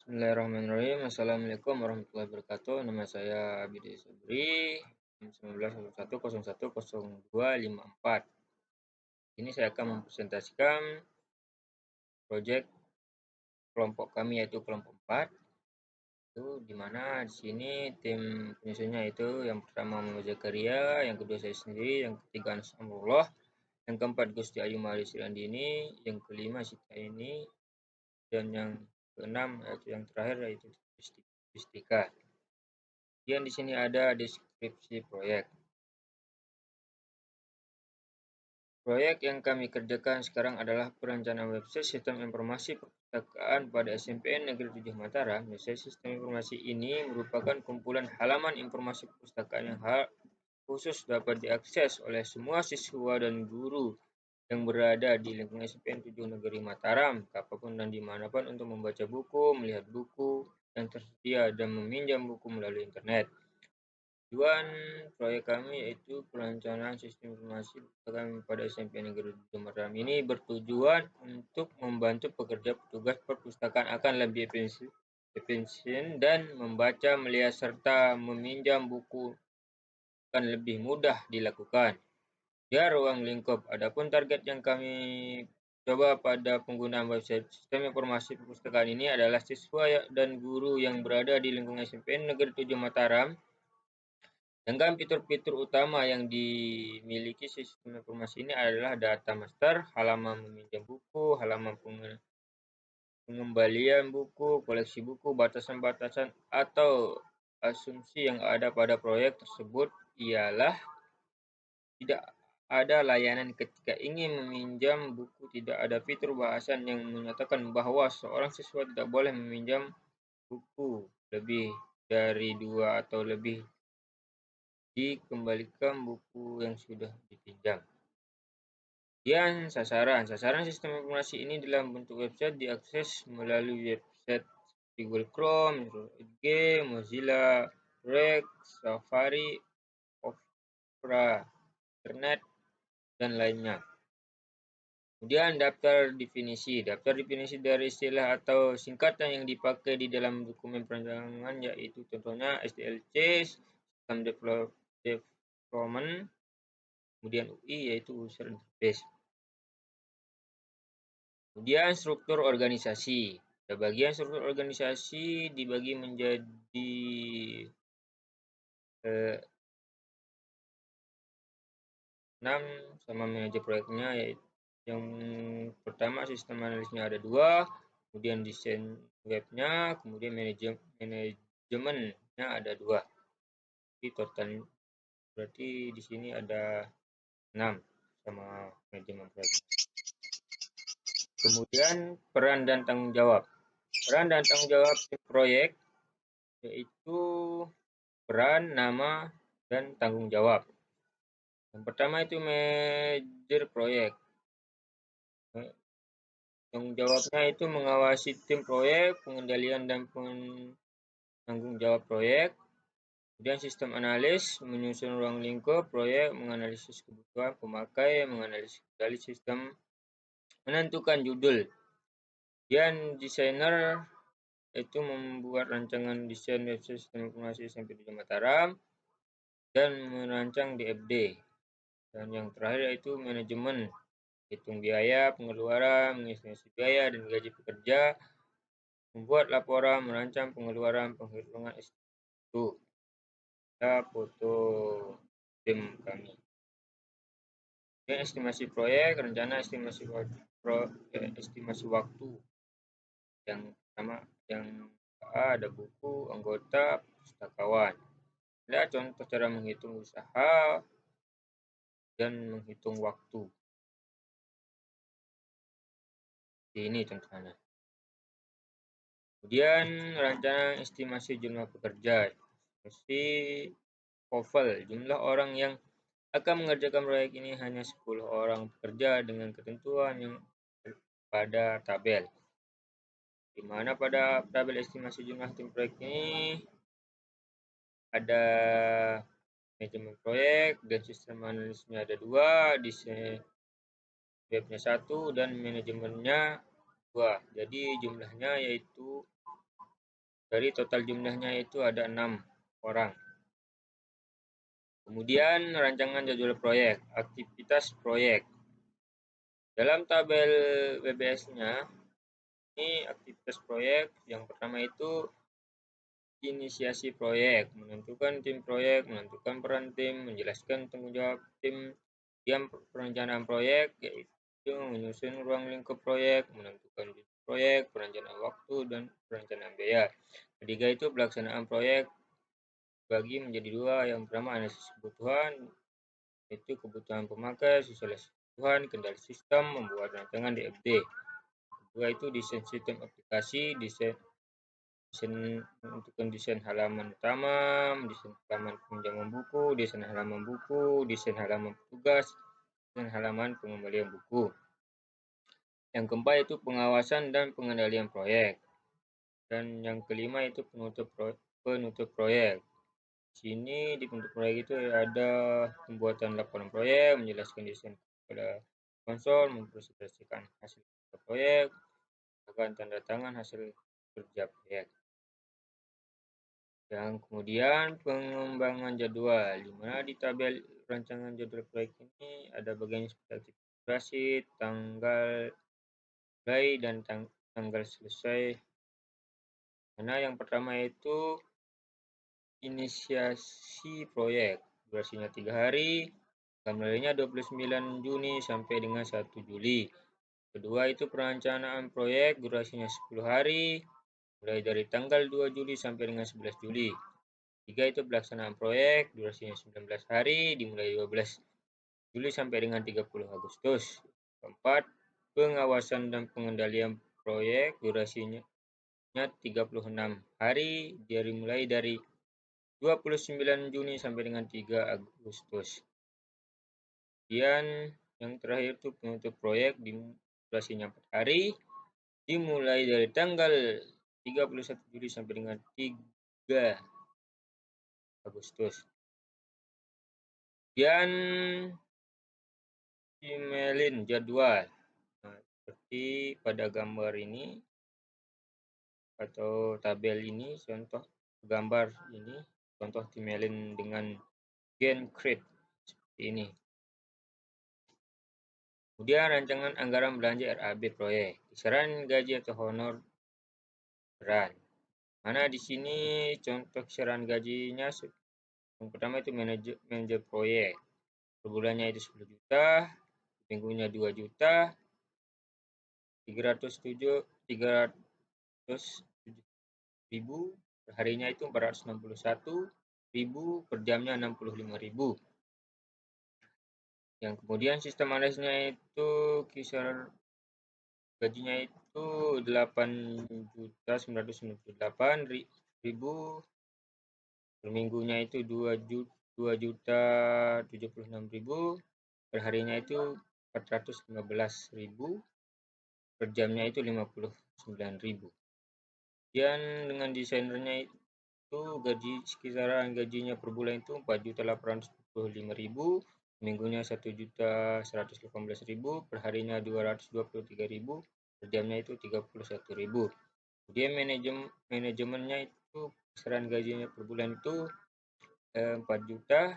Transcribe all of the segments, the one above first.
Bismillahirrahmanirrahim. Assalamualaikum warahmatullahi wabarakatuh. Nama saya Abidi Sabri, 1901010254. Ini saya akan mempresentasikan proyek kelompok kami, yaitu kelompok 4. Itu di mana di sini tim penyusunnya itu yang pertama Muhammad Zakaria, yang kedua saya sendiri, yang ketiga Anas Amrullah, yang keempat Gusti Ayu Maris Randini, yang kelima Sita ini, dan yang keenam yaitu yang terakhir yaitu Fistika. Kemudian di sini ada deskripsi proyek. Proyek yang kami kerjakan sekarang adalah perencanaan website sistem informasi perpustakaan pada SMPN Negeri 7 Mataram. Website sistem informasi ini merupakan kumpulan halaman informasi perpustakaan yang khusus dapat diakses oleh semua siswa dan guru yang berada di lingkungan SMPN 7 Negeri Mataram, kapanpun dan dimanapun untuk membaca buku, melihat buku yang tersedia, dan meminjam buku melalui internet. Tujuan proyek kami yaitu perencanaan sistem informasi perpustakaan pada SMP Negeri 7 Mataram ini bertujuan untuk membantu petugas perpustakaan akan lebih efisien dan membaca, melihat, serta meminjam buku akan lebih mudah dilakukan. Ya, ruang lingkup. Adapun target yang kami coba pada penggunaan website sistem informasi perpustakaan ini adalah siswa dan guru yang berada di lingkungan SMPN Negeri 7 Mataram. Sedangkan fitur-fitur utama yang dimiliki sistem informasi ini adalah data master, halaman meminjam buku, halaman pengembalian buku, koleksi buku, batasan-batasan atau asumsi yang ada pada proyek tersebut ialah tidak ada layanan ketika ingin meminjam buku, tidak ada fitur bahasan yang menyatakan bahwa seorang siswa tidak boleh meminjam buku lebih dari 2 atau lebih dikembalikan buku yang sudah dipinjam. Kemudian sasaran sistem informasi ini dalam bentuk website diakses melalui website Google Chrome, Edge, Mozilla, Rex, Safari, Opera, Internet, dan lainnya. Kemudian daftar definisi dari istilah atau singkatan yang dipakai di dalam dokumen perancangan yaitu contohnya SDLC, System Development, kemudian UI yaitu User Interface. Kemudian struktur organisasi. Bagian struktur organisasi dibagi menjadi 6 sama manajer proyeknya, yaitu yang pertama sistem analisnya ada 2, kemudian desain webnya, kemudian manajemennya ada 2. Jadi total berarti di sini ada 6 sama manajemen proyek. Kemudian peran dan tanggung jawab. Peran dan tanggung jawab proyek yaitu peran, nama, dan tanggung jawab. Yang pertama itu manajer proyek. Tanggung jawabnya itu mengawasi tim proyek, pengendalian dan penanggung jawab proyek. Kemudian sistem analis, menyusun ruang lingkup proyek, menganalisis kebutuhan pemakai, menganalisis kendali sistem, menentukan judul. Kemudian desainer itu membuat rancangan desain website sistem informasi SMP 7 Mataram dan merancang DFD. Dan yang terakhir yaitu manajemen, hitung biaya, pengeluaran, mengestimasi biaya dan gaji pekerja, membuat laporan, merancang pengeluaran, penghitungan itu. Kita foto tim kami. Dan estimasi proyek, rencana estimasi waktu. Yang pertama, yang ada buku, anggota, pustakawan. Ada contoh cara menghitung usaha dan menghitung waktu. Ini contohnya. Kemudian rencana estimasi jumlah pekerja. Mesti Oval, jumlah orang yang akan mengerjakan proyek ini hanya 10 orang pekerja dengan ketentuan yang pada tabel. Di mana pada tabel estimasi jumlah tim proyek ini ada manajemen proyek dan sistem analisnya ada 2, desain webnya 1 dan manajemennya 2. Jadi jumlahnya yaitu Dari total jumlahnya itu ada 6 orang. Kemudian rancangan jadwal proyek, aktivitas proyek. Dalam tabel WBS-nya, ini aktivitas proyek yang pertama itu inisiasi proyek, menentukan tim proyek, menentukan peran tim, menjelaskan tanggung jawab tim. Yang perencanaan proyek yaitu menyusun ruang lingkup proyek, menentukan proyek, perencanaan waktu, dan perencanaan biaya. Ketiga itu pelaksanaan proyek bagi menjadi dua. Yang pertama analisis kebutuhan, yaitu kebutuhan pemakai, sosialisasi kebutuhan, kendali sistem, membuat rancangan DFD. Kedua itu desain sistem aplikasi, desain menentukan desain halaman utama, desain halaman pinjaman buku, desain halaman buku, desain halaman petugas, dan halaman pengembalian buku. Yang keempat itu pengawasan dan pengendalian proyek. Dan yang kelima itu penutup proyek. Sini di penutup proyek itu ada pembuatan laporan proyek, menjelaskan desain kepada sponsor, mempresentasikan hasil proyek, akan tanda tangan hasil kerja proyek. Yang kemudian pengembangan jadwal, di mana di tabel rancangan jadwal proyek ini ada bagian seperti durasi, tanggal mulai, dan tanggal selesai. Mana yang pertama itu inisiasi proyek, durasinya 3 hari, mulainya 29 Juni sampai dengan 1 Juli. Kedua itu perencanaan proyek, durasinya 10 hari, mulai dari tanggal 2 Juli sampai dengan 11 Juli. Tiga itu pelaksanaan proyek, durasinya 19 hari, dimulai 12 Juli sampai dengan 30 Agustus. Keempat, pengawasan dan pengendalian proyek, durasinya 36 hari, dimulai dari 29 Juni sampai dengan 3 Agustus. Kemudian yang terakhir itu penutup proyek, durasinya 4 hari, dimulai dari tanggal 31 Juli sampai dengan 3 Agustus. Kemudian emailin jadwal. Nah, seperti pada gambar ini atau tabel ini, contoh gambar ini, contoh emailin dengan gen create seperti ini. Kemudian rancangan anggaran belanja RAB proyek, kisaran gaji atau honor peran. Mana di sini contoh kisaran gajinya, yang pertama itu manajer proyek, per bulannya itu 10 juta, minggunya 2 juta, 307.000, perharinya itu 461.000, per jamnya 65.000. Yang kemudian sistem analisnya itu kisaran gajinya itu 8.998.000, per minggunya itu 2.076.000, per harinya itu 415.000, per jamnya itu 59.000. Kemudian dengan desainernya itu kisaran gajinya per bulan itu 4.845.000, minggunya 1.118.000, per harinya 223.000, per jamnya itu 31.000. Kemudian manajemennya itu kisaran gajinya per bulan itu 4 juta,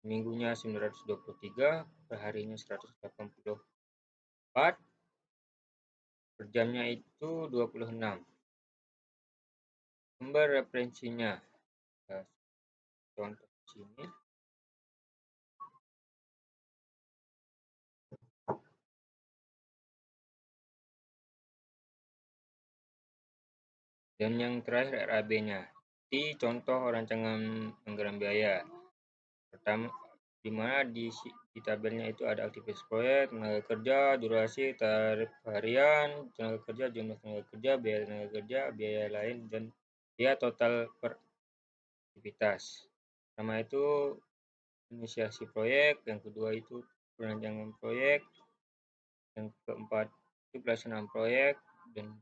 minggunya 923, per harinya 184, per jamnya itu 26. Sumber referensinya, contoh sini. Dan yang terakhir RAB-nya. Di contoh rancangan anggaran biaya. Pertama, di mana di tabelnya itu ada aktivitas proyek, tenaga kerja, durasi, tarif harian, tenaga kerja, jumlah tenaga kerja, biaya tenaga kerja, biaya lain, dan biaya total per aktivitas. Pertama itu inisiasi proyek, yang kedua itu perancangan proyek, yang keempat itu pelaksanaan proyek, dan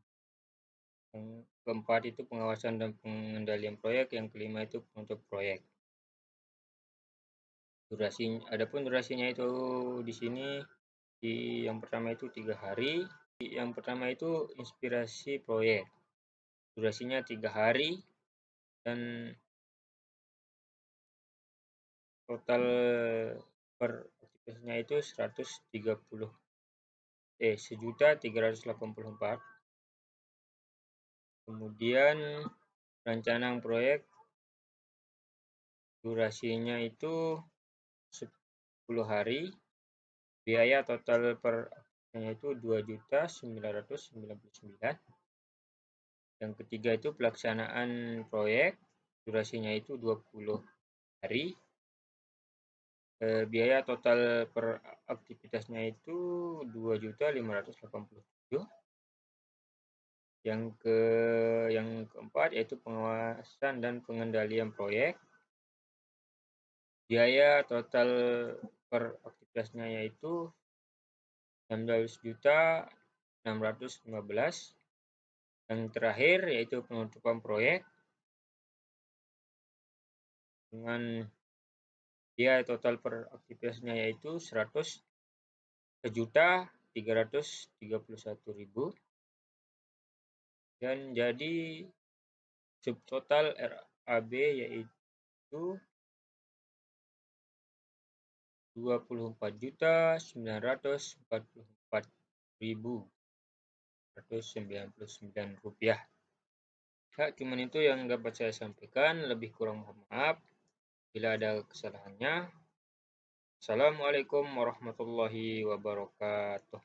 yang keempat itu pengawasan dan pengendalian proyek, yang kelima itu penutup proyek. Adapun durasinya itu di sini yang pertama itu 3 hari. Yang pertama itu inspirasi proyek. durasinya 3 hari, dan total per aktivitasnya itu 1.384. Kemudian rancangan proyek durasinya itu 10 hari, biaya total per aktivitasnya itu 2.999. Yang ketiga itu pelaksanaan proyek, durasinya itu 20 hari, biaya total per aktivitasnya itu 2.587. Yang keempat yaitu pengawasan dan pengendalian proyek, biaya total per aktivitasnya yaitu 16.615. Yang terakhir yaitu penutupan proyek dengan biaya total per aktivitasnya yaitu 100.331.000, dan jadi subtotal RAB yaitu 24.944.199 rupiah. Ya, cuman itu yang dapat saya sampaikan. Lebih kurang mohon maaf bila ada kesalahannya. Assalamualaikum warahmatullahi wabarakatuh.